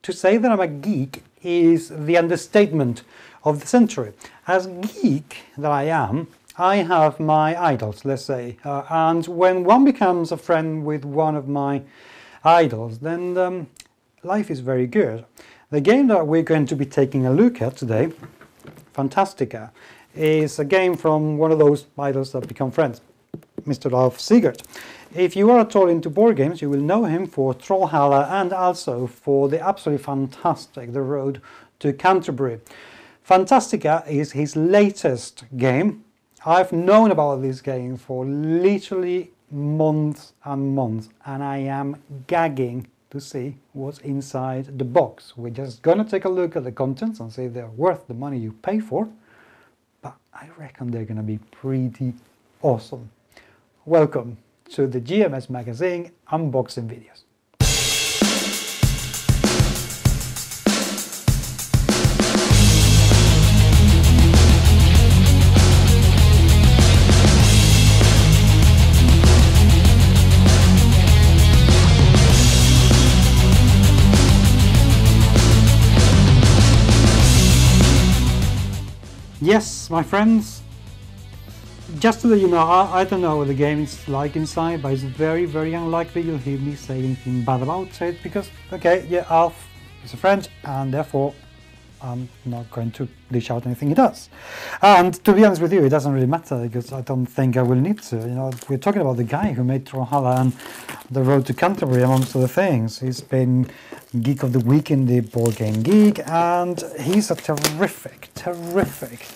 to say that I'm a geek is the understatement of the century. As geek that I am, I have my idols, let's say, and when one becomes a friend with one of my idols, then life is very good. The game that we're going to be taking a look at today, Fantastiqa, is a game from one of those idols that become friends, Mr. Alf Seegert. If you are at all into board games, you will know him for Trollhalla and also for the absolutely fantastic The Road to Canterbury. Fantastiqa is his latest game. I've known about this game for literally months and months, and I am gagging to see what's inside the box. We're just gonna take a look at the contents and see if they're worth the money you pay for, but I reckon they're gonna be pretty awesome. Welcome to the GMS Magazine unboxing videos. Yes, my friends, just to let you know, I don't know what the game is like inside, but it's very, very unlikely you'll hear me say anything bad about it because, okay, yeah, Alf is a friend and therefore I'm not going to dish out anything he does. And to be honest with you, it doesn't really matter because I don't think I will need to. You know, we're talking about the guy who made Trollhalla and The Road to Canterbury, amongst other things. He's been Geek of the Week in the Board Game Geek, and he's a terrific, terrific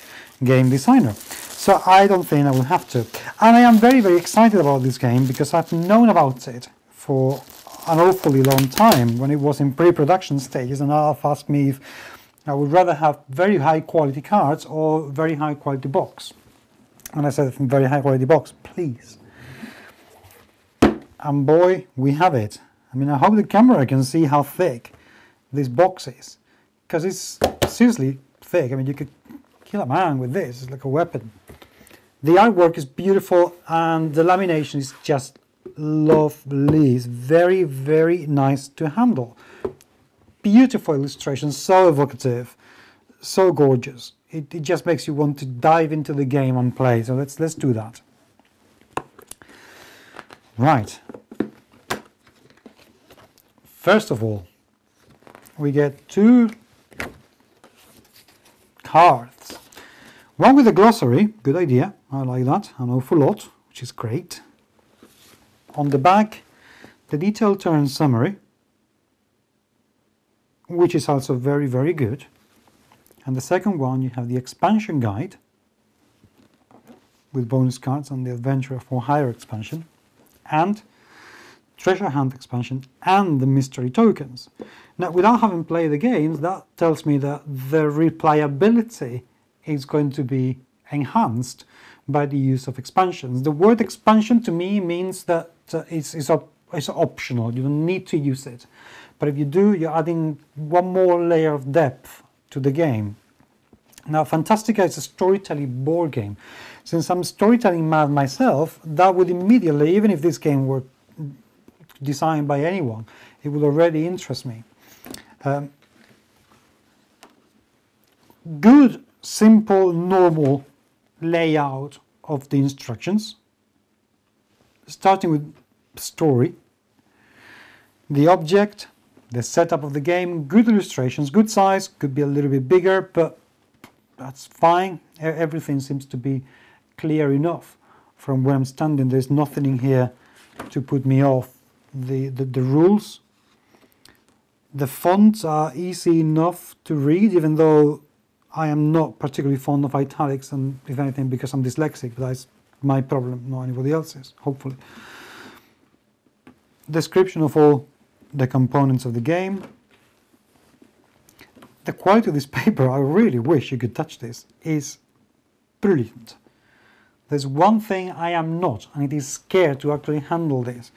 game designer. So I don't think I will have to. And I am very, very excited about this game because I've known about it for an awfully long time when it was in pre-production stages, and Alf asked me if I would rather have very high quality cards or very high quality box. And I said, very high quality box, please. And boy, we have it. I mean, I hope the camera can see how thick this box is, because it's seriously thick. I mean, you could kill a man with this. It's like a weapon. The artwork is beautiful and the lamination is just lovely. It's very, very nice to handle. Beautiful illustrations, so evocative, so gorgeous. It just makes you want to dive into the game and play. So let's do that. Right. First of all, we get two cards. One with a glossary, good idea. I like that, an awful lot, which is great. On the back, the detailed turn summary, which is also very, very good. And the second one, you have the expansion guide with bonus cards on the Adventure for Hire expansion, and Treasure Hunt expansion, and the mystery tokens. Now, without having played the games, that tells me that the replayability is going to be enhanced by the use of expansions. The word expansion to me means that it's optional, you don't need to use it. But if you do, you're adding one more layer of depth to the game. Now, Fantastiqa is a storytelling board game. Since I'm storytelling mad myself, that would immediately, even if this game were designed by anyone, it would already interest me. Good, simple, normal layout of the instructions, starting with story, the object, the setup of the game, good illustrations, good size, could be a little bit bigger, but that's fine. Everything seems to be clear enough from where I'm standing. There's nothing in here to put me off the rules. The fonts are easy enough to read, even though I am not particularly fond of italics, and if anything because I'm dyslexic, but that's my problem, not anybody else's, hopefully. Description of all the components of the game. The quality of this paper, I really wish you could touch this, is brilliant. There's one thing I am not, and it is scared to actually handle this.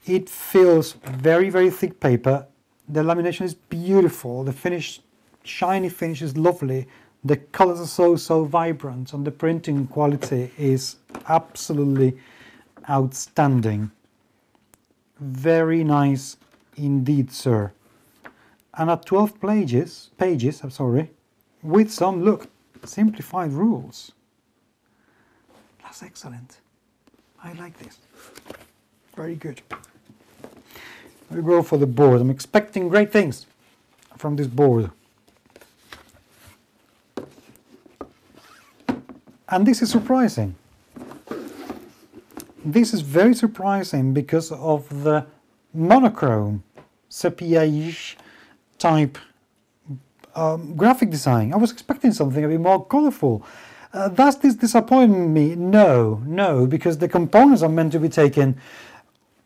It feels very, very thick paper. The lamination is beautiful. The finish, shiny finish is lovely. The colors are so vibrant, and the printing quality is absolutely outstanding. Very nice indeed, sir. and at 12 pages, I'm sorry, with some, look, simplified rules. That's excellent. I like this. Very good. We go for the board. I'm expecting great things from this board. And this is surprising. This is very surprising because of the monochrome, sepia-ish type graphic design. I was expecting something a bit more colorful. Does this disappoint me? No, because the components are meant to be taking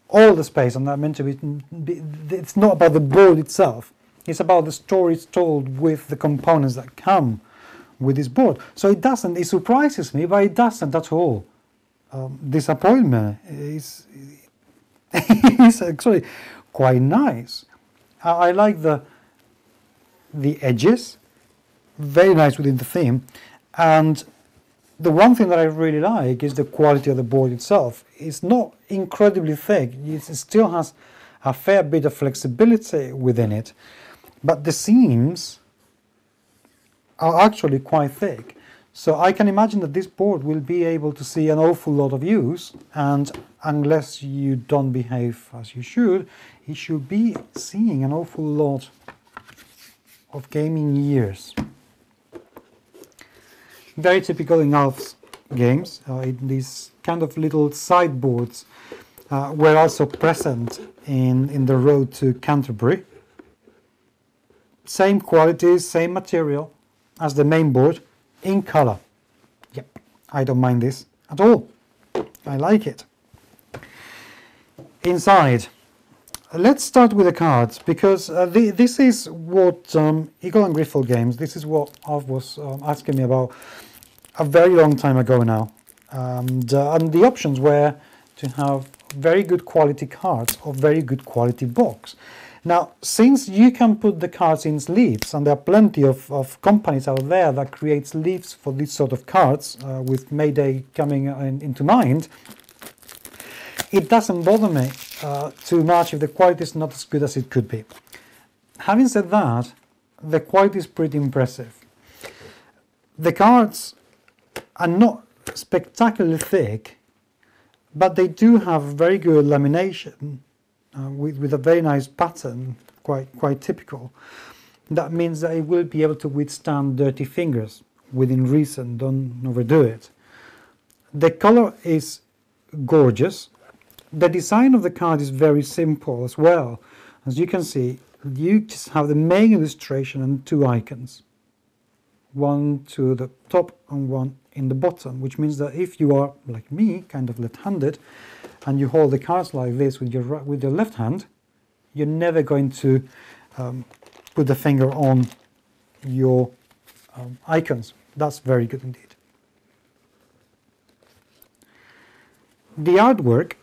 all the space, and they're meant to be, it's not about the board itself. It's about the stories told with the components that come with this board. So it surprises me, but it doesn't at all disappoint me. It's actually quite nice. I like the edges, very nice within the theme, and the one thing that I really like is the quality of the board itself. It's not incredibly thick, it still has a fair bit of flexibility within it, but the seams are actually quite thick. So I can imagine that this board will be able to see an awful lot of use, and unless you don't behave as you should, it should be seeing an awful lot of gaming years. Very typical in Alf's games. These kind of little sideboards were also present in The Road to Canterbury. Same qualities, same material as the main board, in colour. Yep, I don't mind this at all. I like it. Inside, let's start with the cards, because this is what Eagle and Griffle games, this is what Alf was asking me about a very long time ago now. And the options were to have very good quality cards or very good quality box. Now, since you can put the cards in sleeves, and there are plenty of companies out there that create sleeves for this sort of cards, with Mayday coming into mind, it doesn't bother me too much if the quality is not as good as it could be. Having said that, the quality is pretty impressive. The cards are not spectacularly thick, but they do have very good lamination with a very nice pattern, quite typical. That means that it will be able to withstand dirty fingers within reason. Don't overdo it. The color is gorgeous. The design of the card is very simple as well. As you can see, you just have the main illustration and two icons, one to the top and one in the bottom, which means that if you are like me, kind of left-handed, and you hold the cards like this with your left hand, you're never going to put the finger on your icons. That's very good indeed. The artwork,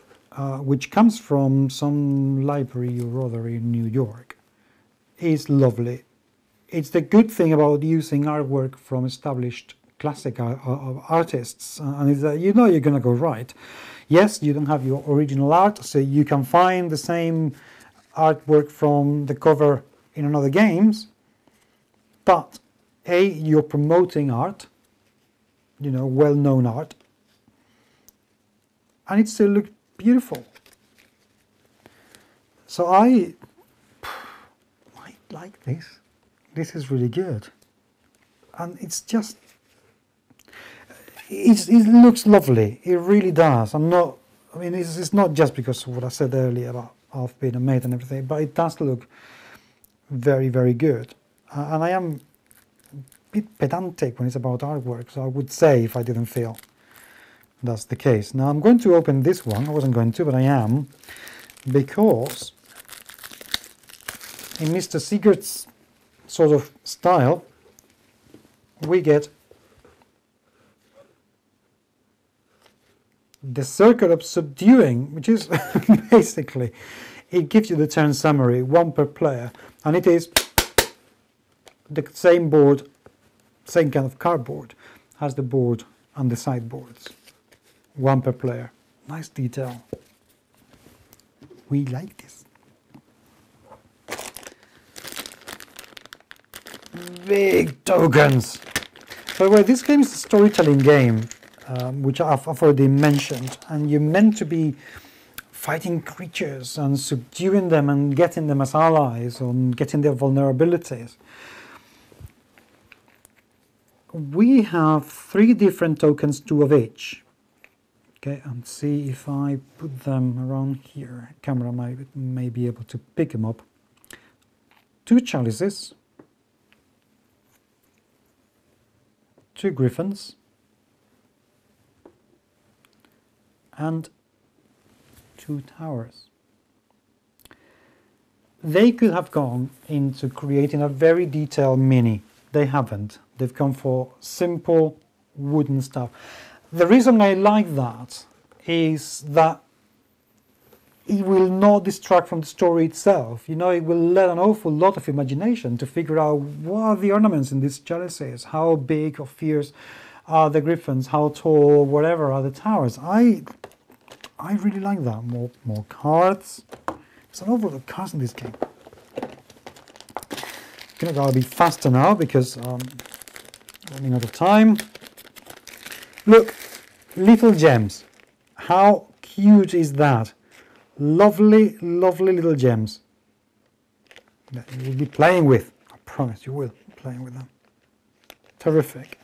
which comes from some library or other in New York, is lovely. It's the good thing about using artwork from established classic artists, and is that you know you're going to go right. Yes, you don't have your original art, so you can find the same artwork from the cover in another games, but you're promoting art, you know, well-known art, and it still looks beautiful. So I like this. This is really good, and it's just. It looks lovely. It really does. It's not just because of what I said earlier about Alf being a mate and everything, but it does look very, very good. And I am a bit pedantic when it's about artwork, so I would say if I didn't feel that's the case. Now I'm going to open this one. I wasn't going to, but I am, because in Mr. Seegert's sort of style, we get the Circle of Subduing, which is basically, it gives you the turn summary, one per player, and it is the same board, same kind of cardboard as the board and the sideboards. One per player. Nice detail. We like this. big tokens. By the way, this game is a storytelling game, which I've already mentioned, and you're meant to be fighting creatures and subduing them and getting them as allies and getting their vulnerabilities. We have 3 different tokens, 2 of each. Okay, and see if I put them around here. Camera may be able to pick them up. 2 chalices, 2 griffins, and 2 towers. They could have gone into creating a very detailed mini. They haven't. They've gone for simple wooden stuff. The reason I like that is that it will not distract from the story itself. You know, it will let an awful lot of imagination to figure out what are the ornaments in these chalices, how big or fierce are the griffins, how tall, whatever are the towers. I really like that. More cards. There's an awful lot of cards in this game. I'm gonna be faster now because running out of time. Look, little gems. How cute is that? Lovely, lovely little gems that you will be playing with. I promise you will be playing with them. Terrific.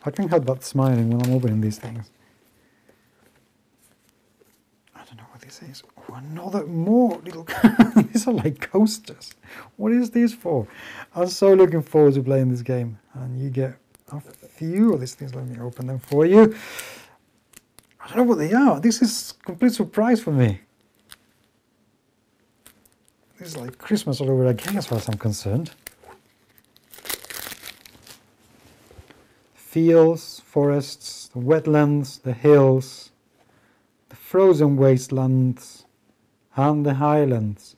I can't help but smiling when I'm opening these things. I don't know what this is. Oh, more little... These are like coasters. What is this for? I'm so looking forward to playing this game. And you get a few of these things. Let me open them for you. I don't know what they are. This is a complete surprise for me. This is like Christmas all over again as far as I'm concerned. Fields, forests, the wetlands, the hills, the frozen wastelands, and the highlands.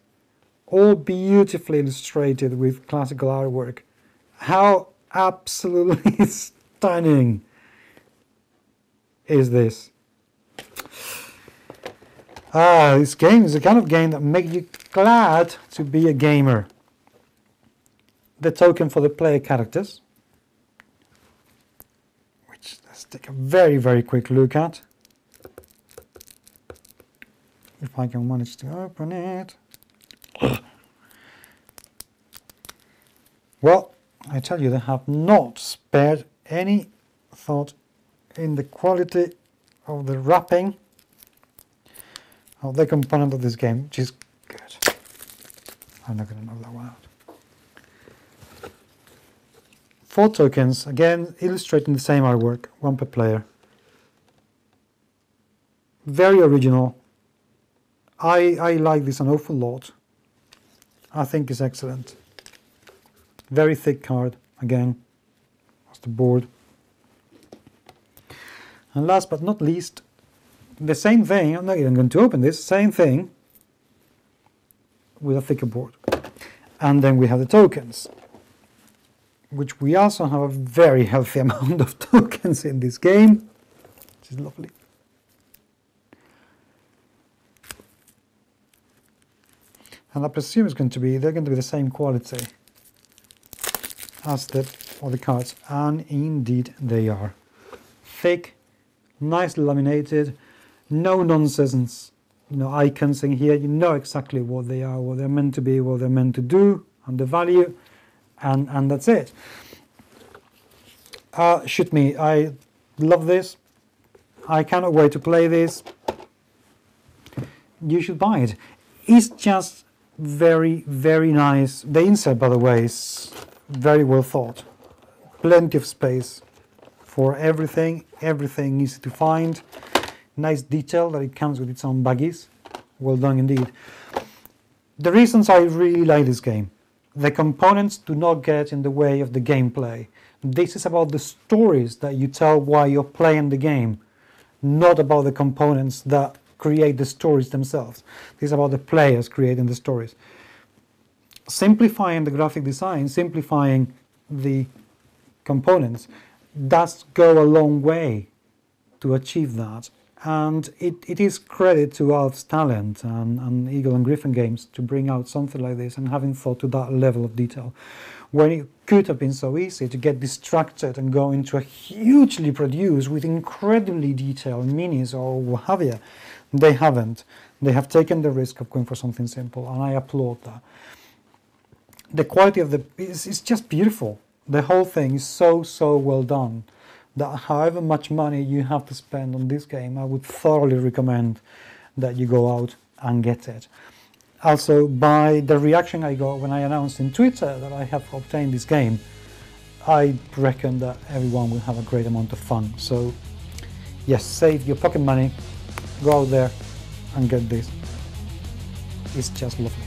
All beautifully illustrated with classical artwork. How absolutely stunning is this? This game is the kind of game that makes you glad to be a gamer. The token for the player characters, which let's take a very, very quick look at. If I can manage to open it. Well, I tell you, they have not spared any thought in the quality of the wrapping of the component of this game, which is good. I'm not going to knock that one out. 4 tokens, again illustrating the same artwork, 1 per player. Very original. I like this an awful lot. I think it's excellent. Very thick card, again. That's the board. And last but not least, the same thing, I'm not even going to open this, same thing with a thicker board. And then we have the tokens, which we also have a very healthy amount of tokens in this game, which is lovely. And I presume they're going to be the same quality as all the cards, and indeed they are. Thick, nicely laminated, no nonsense, icons in here. You know exactly what they are, what they're meant to be, what they're meant to do, and the value, and that's it. Shoot me, I love this. I cannot wait to play this. You should buy it. It's just very, very nice. The insert, by the way, is very well thought. Plenty of space for everything. Everything easy to find. Nice detail that it comes with its own baggies. Well done indeed. The reasons I really like this game. The components do not get in the way of the gameplay. This is about the stories that you tell while you're playing the game, not about the components that create the stories themselves. This is about the players creating the stories. Simplifying the graphic design, simplifying the components, does go a long way to achieve that. And it is credit to Alf's talent and Eagle and Griffin Games to bring out something like this and having thought to that level of detail, when it could have been so easy to get distracted and go into a hugely produced with incredibly detailed minis or what have you. They haven't. They have taken the risk of going for something simple, and I applaud that. The quality of is just beautiful. The whole thing is so well done that however much money you have to spend on this game, I would thoroughly recommend that you go out and get it. Also, by the reaction I got when I announced in Twitter that I have obtained this game, I reckon that everyone will have a great amount of fun. So yes, save your pocket money, go out there and get this. It's just lovely.